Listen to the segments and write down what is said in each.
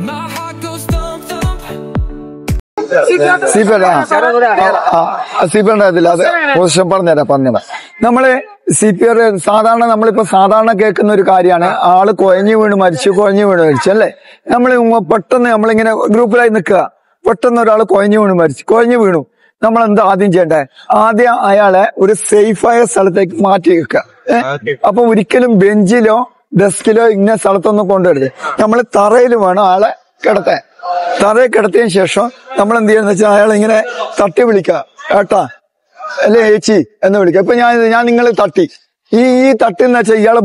My heart goes thump thump. അതില്ല അത് position പറഞ്ഞുതരാം. നമ്മള് CPR സാധാരണ നമ്മളിപ്പോ സാധാരണ കേൾക്കുന്ന ഒരു കാര്യമാണ്, ആള് കുഴഞ്ഞു വീണ് മരിച്ചു അല്ലേ. നമ്മൾ പെട്ടെന്ന് നമ്മളിങ്ങനെ ഗ്രൂപ്പിലായി നിൽക്കുക, പെട്ടെന്ന് ഒരാൾ കുഴഞ്ഞു വീണു. നമ്മൾ എന്താ ആദ്യം ചെയ്യണ്ടേ? ആദ്യം അയാളെ ഒരു സേഫായ സ്ഥലത്തേക്ക് മാറ്റി വെക്കുക. അപ്പൊ ഒരിക്കലും ബെഞ്ചിലോ ഡെസ്കിലോ ഇന്ന സ്ഥലത്തൊന്നും കൊണ്ടുവരുത്. നമ്മൾ തറയിൽ വേണം ആളെ കിടത്താൻ. തറയിൽ കിടത്തിയതിനു ശേഷം നമ്മൾ എന്ത് ചെയ്യുന്ന വെച്ചാൽ അയാളെ ഇങ്ങനെ തട്ടി വിളിക്കുക, ഏട്ടാ അല്ലെ ഏച്ചി എന്ന് വിളിക്കുക. ഇപ്പൊ ഞാൻ നിങ്ങൾ തട്ടി ഈ തട്ടെന്ന് വെച്ചാൽ ഇയാളെ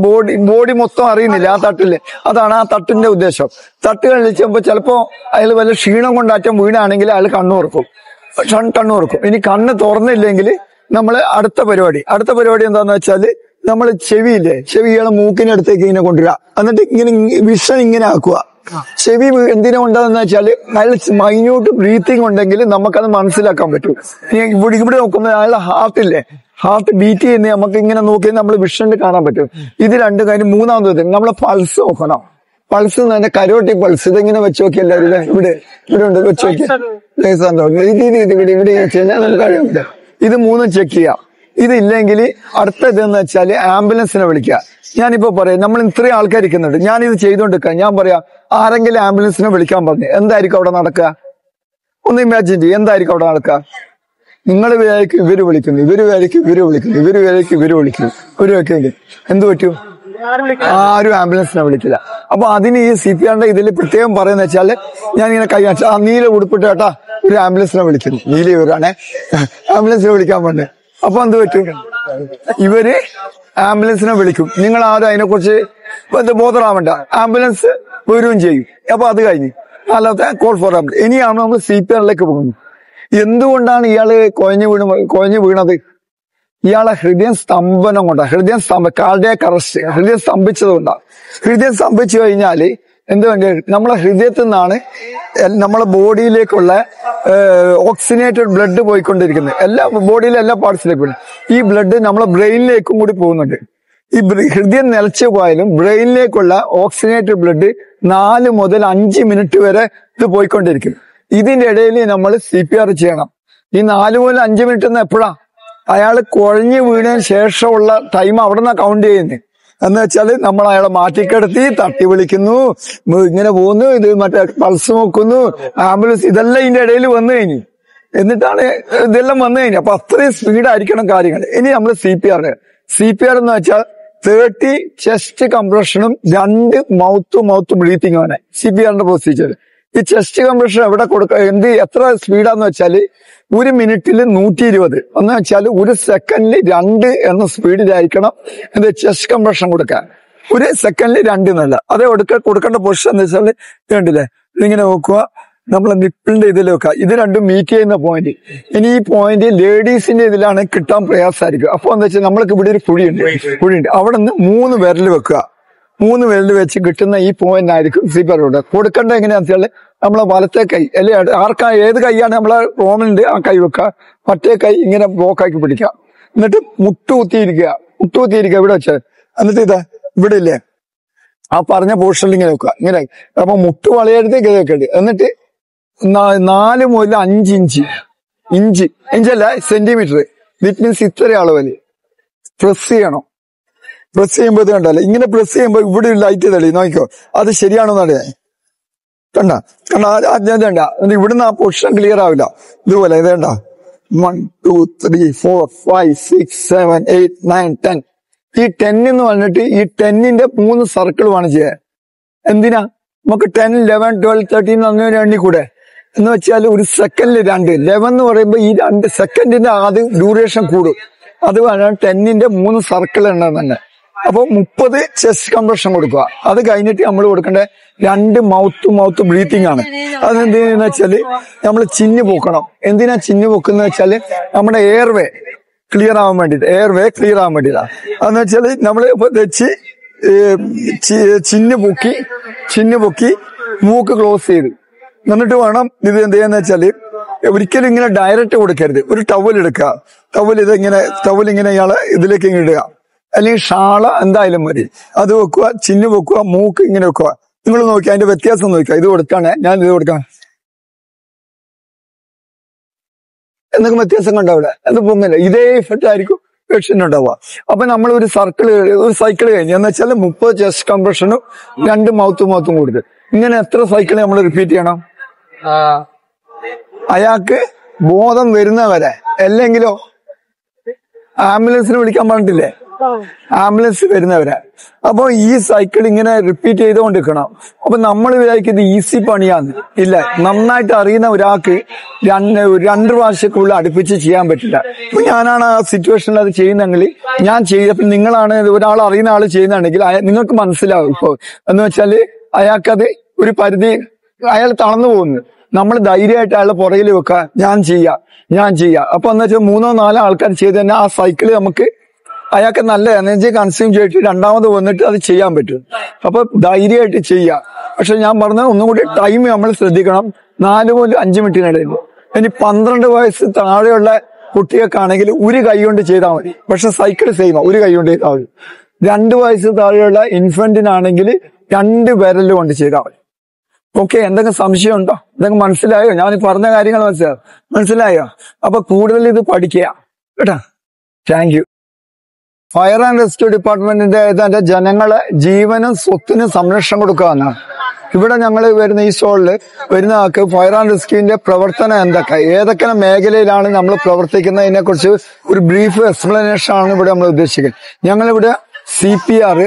ബോഡി മൊത്തം അറിയുന്നില്ല ആ തട്ടില്. അതാണ് ആ തട്ടിന്റെ ഉദ്ദേശം. തട്ട് കളിച്ചപ്പോ ചിലപ്പോ അയാൾ വല്ല ക്ഷീണം കൊണ്ടാറ്റം വീണാണെങ്കിൽ അയാൾ കണ്ണു തുറക്കും. ഇനി കണ്ണ് തുറന്നില്ലെങ്കിൽ നമ്മൾ അടുത്ത പരിപാടി എന്താന്ന് വെച്ചാല് നമ്മൾ ചെവി ഇയാളെ മൂക്കിനടുത്തേക്ക് ഇങ്ങനെ കൊണ്ടുവരിക. എന്നിട്ട് ഇങ്ങനെ വിഷൻ ഇങ്ങനെ ആക്കുക. ചെവി എന്തിനാ ഉണ്ടാകുന്ന വെച്ചാല് അയാൾ മൈന്യൂട്ട് ബ്രീത്തിങ് ഉണ്ടെങ്കിൽ നമുക്കത് മനസ്സിലാക്കാൻ പറ്റും. ഇവിടെ നോക്കുമ്പോൾ അയാളുടെ ഹാർട്ട് ബീറ്റ് ചെയ്യുന്ന നമുക്ക് ഇങ്ങനെ നോക്കി നമ്മൾ വിഷനിൽ കാണാൻ പറ്റും. ഇത് രണ്ടും കാര്യം. മൂന്നാമത് നമ്മളെ പൾസ് നോക്കണം. പൾസ് തന്നെ കരോട്ടി പൾസ്. ഇതെങ്ങനെ വെച്ച് നോക്കി എല്ലാവരും ഇവിടെ ഉണ്ട് വെച്ച് നോക്കി. ഇത് മൂന്നും ചെക്ക് ചെയ്യാം. ഇതില്ലെങ്കിൽ അടുത്ത ഇതെന്ന് വെച്ചാല് ആംബുലൻസിനെ വിളിക്കുക. ഞാനിപ്പോ പറയാം, നമ്മൾ ഇത്രയും ആൾക്കാർ ഇരിക്കുന്നുണ്ട്, ഞാനിത് ചെയ്തോണ്ടിരിക്കാം. ഞാൻ പറയാം ആരെങ്കിലും ആംബുലൻസിനെ വിളിക്കാൻ പറഞ്ഞു, എന്തായിരിക്കും അവിടെ നടക്കുക? ഒന്ന് ഇമാജിൻ ചെയ്യും, എന്തായിരിക്കും അവിടെ നടക്കുക? നിങ്ങൾ വിചാരിക്കും ഇവര് വിളിക്കുന്നു, ഇവര് വിളിക്കുന്നു. എന്ത് പറ്റും? ആരും ആംബുലൻസിനെ വിളിക്കില്ല. അപ്പൊ അതിന് ഈ CPRന്റെ ഇതിൽ പ്രത്യേകം പറയുന്ന വെച്ചാല് ഞാനിങ്ങനെ കൈ കാണിച്ച നീല ഉടുപ്പിട്ട് കേട്ടാ ഒരു ആംബുലൻസിനെ വിളിക്കുന്നു, നീല ഇവരാണേ ആംബുലൻസിനെ വിളിക്കാൻ പറഞ്ഞത്. അപ്പൊ എന്ത് പറ്റും? ഇവര് ആംബുലൻസിനെ വിളിക്കും. നിങ്ങൾ ആരും അതിനെക്കുറിച്ച് ബോധറാവണ്ട, ആംബുലൻസ് വരികയും ചെയ്യും. അപ്പൊ അത് കഴിഞ്ഞ് അല്ലാത്ത കോൾ ഫോർ ആംബുലൻസ്. ഇനിയാണ് നമ്മൾ CPRലേക്ക് പോകുന്നത്. എന്തുകൊണ്ടാണ് ഇയാള് കുഴഞ്ഞു വീണത്? ഇയാളെ ഹൃദയം സ്തംഭനം കൊണ്ടാണ്. കാർഡിയാക് അറസ്റ്റ്, ഹൃദയം സ്തംഭിച്ചത് കൊണ്ടാണ്. ഹൃദയം സ്തംഭിച്ചു കഴിഞ്ഞാല് എന്ത് വേണ്ടി? നമ്മളെ ഹൃദയത്തിൽ നിന്നാണ് നമ്മളെ ബോഡിയിലേക്കുള്ള ഓക്സിജനേറ്റഡ് ബ്ലഡ് പോയിക്കൊണ്ടിരിക്കുന്നത്. ബോഡിയിലെ എല്ലാ പാർട്സിലേക്കും. ഈ ബ്ലഡ് നമ്മളെ ബ്രെയിനിലേക്കും കൂടി പോകുന്നുണ്ട്. ഈ ഹൃദയം നിലച്ചു പോയാലും ബ്രെയിനിലേക്കുള്ള ഓക്സിജനേറ്റഡ് ബ്ലഡ് 4 മുതൽ 5 മിനിറ്റ് വരെ ഇത് പോയിക്കൊണ്ടിരിക്കും. ഇതിന്റെ ഇടയിൽ നമ്മൾ CPR ചെയ്യണം. ഈ 4 മുതൽ 5 മിനിറ്റ് എപ്പോഴാ? അയാൾ കുഴഞ്ഞു വീണതിന് ശേഷമുള്ള ടൈം അവിടെ നിന്നാ കൗണ്ട് ചെയ്യുന്നത്. എന്ന് വെച്ചാല് നമ്മൾ അയാളെ മാറ്റിക്കിടത്തി തട്ടി വിളിക്കുന്നു, ഇങ്ങനെ പോകുന്നു, ഇത് മറ്റേ പൾസ് നോക്കുന്നു, ആംബുലൻസ്, ഇതെല്ലാം ഇതിന്റെ ഇടയിൽ വന്നു കഴിഞ്ഞു. എന്നിട്ടാണ് ഇതെല്ലാം വന്നു കഴിഞ്ഞു. അപ്പൊ അത്രയും സ്പീഡായിരിക്കണം കാര്യങ്ങൾ. ഇനി നമ്മൾ CPR എന്ന് വെച്ചാൽ 30 ചെസ്റ്റ് കംപ്രഷനും 2 മൗത്ത് ബ്രീത്തിങ് ആണ് CPRന്റെ പ്രൊസീജിയർ. ഈ ചെസ്റ്റ് കംപ്രഷൻ എവിടെ എത്ര സ്പീഡാന്ന് വെച്ചാല് 1 മിനിറ്റിൽ 120 എന്ന് വെച്ചാൽ 1 സെക്കൻഡിൽ 2 എന്ന സ്പീഡിലായിരിക്കണം എന്ത് ചെസ്റ്റ് കംപ്രഷൻ കൊടുക്കാൻ. 1 സെക്കൻഡിൽ 2 എന്നല്ല. അതേ കൊടുക്കേണ്ട പൊസിഷൻ എന്ന് വെച്ചാല് വേണ്ടില്ലേ, ഇതിങ്ങനെ നോക്കുക, നമ്മളെ നിപ്പിളിന്റെ ഇതിൽ വെക്കുക. ഇത് രണ്ടും മീറ്റ് ചെയ്യുന്ന പോയിന്റ്. ഇനി ഈ പോയിന്റ് ലേഡീസിന്റെ ഇതിലാണ് കിട്ടാൻ പ്രയാസമായിരിക്കും. അപ്പൊ എന്താ വെച്ചാൽ നമ്മൾക്ക് ഇവിടെ ഒരു കുഴിയുണ്ട്. അവിടെ നിന്ന് 3 വിരൽ വെക്കുക. 3 വിരൽ വെച്ച് കിട്ടുന്ന ഈ പോയിന്റ് ആയിരിക്കും CPR കൊടുക്കേണ്ട. എങ്ങനെയാണെന്ന് വെച്ചാൽ നമ്മളെ വലത്തെ കൈ അല്ലെ ഏത് കൈയാണ് നമ്മളെ റോമിലുണ്ട് ആ കൈ വെക്കുക. മറ്റേ കൈ ഇങ്ങനെ ബ്ലോക്കാക്കി പിടിക്കുക. എന്നിട്ട് മുട്ടുകുത്തിയിരിക്കുക ഇവിടെ വെച്ചാൽ. എന്നിട്ട് ഇവിടെ ഇല്ലേ ആ പറഞ്ഞ പോർഷനിൽ ഇങ്ങനെ വെക്കുക. ഇങ്ങനെ അപ്പൊ മുട്ട് വളയരുതേക്ക് വെക്കരുത്. എന്നിട്ട് 4 മുതൽ 5 ഇഞ്ചല്ല സെന്റിമീറ്റർ, ഇറ്റ് മീൻസ് ഇത്ര അളവില് പ്രസ് ചെയ്യണം. പ്രസ് ചെയ്യുമ്പോ ഇത് കണ്ടല്ലേ, ഇങ്ങനെ പ്രസ് ചെയ്യുമ്പോ ഇവിടെ ലൈറ്റ് തെളി നോക്കിക്കോ. അത് ശരിയാണോന്ന് അറിയാം. കണ്ട ഇവിടുന്ന് ആ പൊസിഷൻ ക്ലിയർ ആവില്ല. ഇതുപോലെ ഇത് കണ്ട 1 2 3 4 5 6 7 8 9 10. ഈ 10 എന്ന് പറഞ്ഞിട്ട് ഈ 10ന്റെ 3 സർക്കിൾ വേണം ചെയ്യാൻ. എന്തിനാ? നമുക്ക് 10 11 12 13 അങ്ങനെ എണ്ണിക്കൂടെ? എന്ന് വെച്ചാൽ 1 സെക്കൻഡിൽ 2. 11 എന്ന് പറയുമ്പോ ഈ 2 സെക്കൻഡിന്റെ ആദ്യം ഡ്യൂറേഷൻ കൂടും. അത് വേണം 10ന്റെ 3 സർക്കിൾ എണ്ണം തന്നെ. അപ്പൊ 30 ചെസ്റ്റ് കംപ്രഷൻ കൊടുക്കുക. അത് കഴിഞ്ഞിട്ട് നമ്മൾ കൊടുക്കേണ്ട 2 മൗത്ത് ബ്രീത്തിങ് ആണ്. അതെന്തിനാന്ന് വെച്ചാല് നമ്മൾ ചിഞ്ഞു പൊക്കണം. എന്തിനാ ചിഞ്ഞു പൊക്കുന്ന വെച്ചാല് നമ്മുടെ എയർവേ ക്ലിയർ ആവാൻ വേണ്ടിട്ട്. അതെന്ന് വെച്ചാല് നമ്മള് ഇപ്പൊ വെച്ച് ചിന്നു പൊക്കി മൂക്ക് ക്ലോസ് ചെയ്ത് എന്നിട്ട് വേണം ഇത് എന്ത് ചെയ്യാന്ന് വെച്ചാല് ഒരിക്കലും ഇങ്ങനെ ഡയറക്റ്റ് കൊടുക്കരുത്. ഒരു ടവൽ എടുക്കുക. ടവൽ ഇങ്ങനെ ഇയാളെ ഇതിലേക്ക് ഇടുക. അല്ലെങ്കിൽ ഷാള എന്തായാലും മതി. അത് വെക്കുക, ചിന്നു വെക്കുക, മൂക്ക് ഇങ്ങനെ വെക്കുക. നിങ്ങൾ നോക്കി അതിന്റെ വ്യത്യാസം നോക്കുക. ഇത് കൊടുക്കാണ്, ഞാൻ ഇത് കൊടുക്കാം. എന്തൊക്കെ വ്യത്യാസം കണ്ടവിടെ? എന്ത് പൊങ്ങില്ല, ഇതേ ഇഫക്റ്റ് ആയിരിക്കും പേഷ്യന്റ് ഉണ്ടാവുക. അപ്പൊ നമ്മൾ ഒരു സൈക്കിൾ കഴിഞ്ഞ് എന്ന് വെച്ചാൽ 30 ചെസ്റ്റ് കംപ്രഷനും 2 മൗത്തും കൊടുത്ത് ഇങ്ങനെ എത്ര സൈക്കിൾ നമ്മൾ റിപ്പീറ്റ് ചെയ്യണം? അയാൾക്ക് ബോധം വരുന്നവരെ. അല്ലെങ്കിലോ ആംബുലൻസിന് വിളിക്കാൻ പറഞ്ഞിട്ടില്ലേ? ആംബുലൻസ് വരുന്നവരെ. അപ്പൊ ഈ സൈക്കിൾ ഇങ്ങനെ റിപ്പീറ്റ് ചെയ്തുകൊണ്ടിരിക്കണം. അപ്പൊ നമ്മൾ വിചാരിക്കുന്നത് ഈസി പണിയാന്ന്. ഇല്ല, നന്നായിട്ട് അറിയുന്ന ഒരാൾക്ക് 2 പ്രാവശ്യക്കുള്ളിൽ അടുപ്പിച്ച് ചെയ്യാൻ പറ്റില്ല. ഇപ്പൊ ഞാനാണ് ആ സിറ്റുവേഷനിൽ അത് ചെയ്യുന്നെങ്കിൽ ഞാൻ ചെയ്തപ്പോൾ നിങ്ങളാണ് ഒരാൾ അറിയുന്ന ആൾ ചെയ്യുന്നുണ്ടെങ്കിൽ നിങ്ങൾക്ക് മനസ്സിലാവും. ഇപ്പൊ എന്ന് വെച്ചാല് അയാൾക്കത് ഒരു പരിധി അയാൾ തളർന്നു പോകുന്നു. നമ്മൾ ധൈര്യമായിട്ട് അയാളെ പുറകിൽ വെക്കുക, ഞാൻ ചെയ്യാം. അപ്പൊ എന്ന് വെച്ചാൽ 3-4 ആൾക്കാർ ചെയ്ത് തന്നെ ആ സൈക്കിള് നമുക്ക് അയാൾക്ക് നല്ല എനർജി കൺസ്യൂം ചെയ്തിട്ട് രണ്ടാമത് വന്നിട്ട് അത് ചെയ്യാൻ പറ്റും. അപ്പൊ ധൈര്യമായിട്ട് ചെയ്യാം. പക്ഷെ ഞാൻ പറഞ്ഞത് ഒന്നും കൂടി ടൈം നമ്മൾ ശ്രദ്ധിക്കണം. 4 മുതൽ 5 മിനിറ്റിനിടയിൽ. ഇനി 12 വയസ്സ് താഴെയുള്ള കുട്ടികൾക്കാണെങ്കിൽ ഒരു കൈ കൊണ്ട് ചെയ്താൽ മതി. പക്ഷെ സൈക്കിൾ സെയിം, ഒരു കൈ കൊണ്ട് ചെയ്താൽ മതി. 2 വയസ്സ് താഴെയുള്ള ഇൻഫന്റിനാണെങ്കിൽ 2 വിരൽ കൊണ്ട് ചെയ്താൽ മതി. ഓക്കെ, എന്തെങ്കിലും സംശയം ഉണ്ടോ? എന്തെങ്കിലും മനസ്സിലായോ? ഞാൻ പറഞ്ഞ കാര്യങ്ങൾ മനസ്സിലായോ? അപ്പൊ കൂടുതൽ ഇത് പഠിക്കുക കേട്ടാ. Thank you. Fire and rescue ഡിപ്പാർട്ട്മെന്റിന്റെ ഇതിന്റെ ജനങ്ങളെ ജീവനും സ്വത്തിനും സംരക്ഷണം കൊടുക്കുക എന്നാണ്. ഇവിടെ ഞങ്ങൾ വരുന്ന ഈ സ്റ്റോളില് വരുന്ന ആൾക്ക് ഫയർ ആൻഡ് റെസ്ക്യൂവിന്റെ പ്രവർത്തനം ഏതൊക്കെ മേഖലയിലാണ് നമ്മൾ പ്രവർത്തിക്കുന്നതിനെ കുറിച്ച് ഒരു ബ്രീഫ് എക്സ്പ്ലനേഷൻ ആണ് ഇവിടെ നമ്മൾ ഉദ്ദേശിക്കുന്നത്. ഞങ്ങളിവിടെ CPR,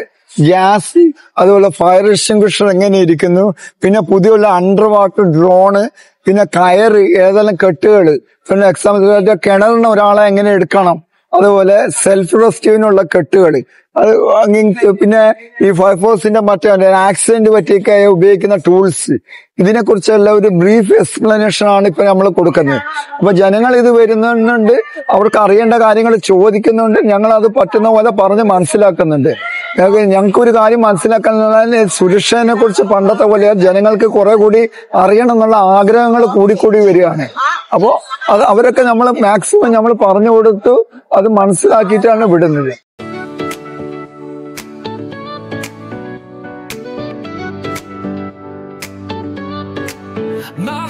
ഗ്യാസ്, അതുപോലെ ഫയർ എക്സ്റ്റിംഗ്വിഷർ എങ്ങനെ ഇരിക്കുന്നു, പിന്നെ പുതിയുള്ള അണ്ടർ വാട്ടർ ഡ്രോണ്, പിന്നെ കയറ്, ഏതെല്ലാം കെട്ടുകൾ, പിന്നെ എക്സാമ്പിൾ കിണറിന് ഒരാളെ എങ്ങനെ എടുക്കണം, അതുപോലെ സെൽഫ് റെസ്ക്യൂവിനുള്ള കെട്ടുകൾ, അത് പിന്നെ ഈ ഫയർഫോഴ്സിന്റെ മറ്റേ ആക്സിഡന്റ് പറ്റിയൊക്കെ ഉപയോഗിക്കുന്ന ടൂൾസ്, ഇതിനെ കുറിച്ചുള്ള ഒരു ബ്രീഫ് എക്സ്പ്ലനേഷൻ ആണ് ഇപ്പൊ നമ്മൾ കൊടുക്കുന്നത്. അപ്പൊ ജനങ്ങൾ ഇത് വരുന്നുണ്ട്, അവർക്ക് അറിയേണ്ട കാര്യങ്ങൾ ചോദിക്കുന്നുണ്ട്, ഞങ്ങൾ അത് പറ്റുന്ന പോലെ പറഞ്ഞ് മനസ്സിലാക്കുന്നുണ്ട്. ഞങ്ങൾക്കൊരു കാര്യം മനസ്സിലാക്കാൻ സുരക്ഷയെ കുറിച്ച് പണ്ടത്തെ പോലെ ജനങ്ങൾക്ക് കുറെ കൂടി അറിയണം എന്നുള്ള ആഗ്രഹങ്ങൾ കൂടി വരികയാണ്. അപ്പോ അത് അവരൊക്കെ നമ്മൾ മാക്സിമം നമ്മൾ പറഞ്ഞു കൊടുത്തു അത് മനസ്സിലാക്കിയിട്ടാണ് വിടുന്നത്. My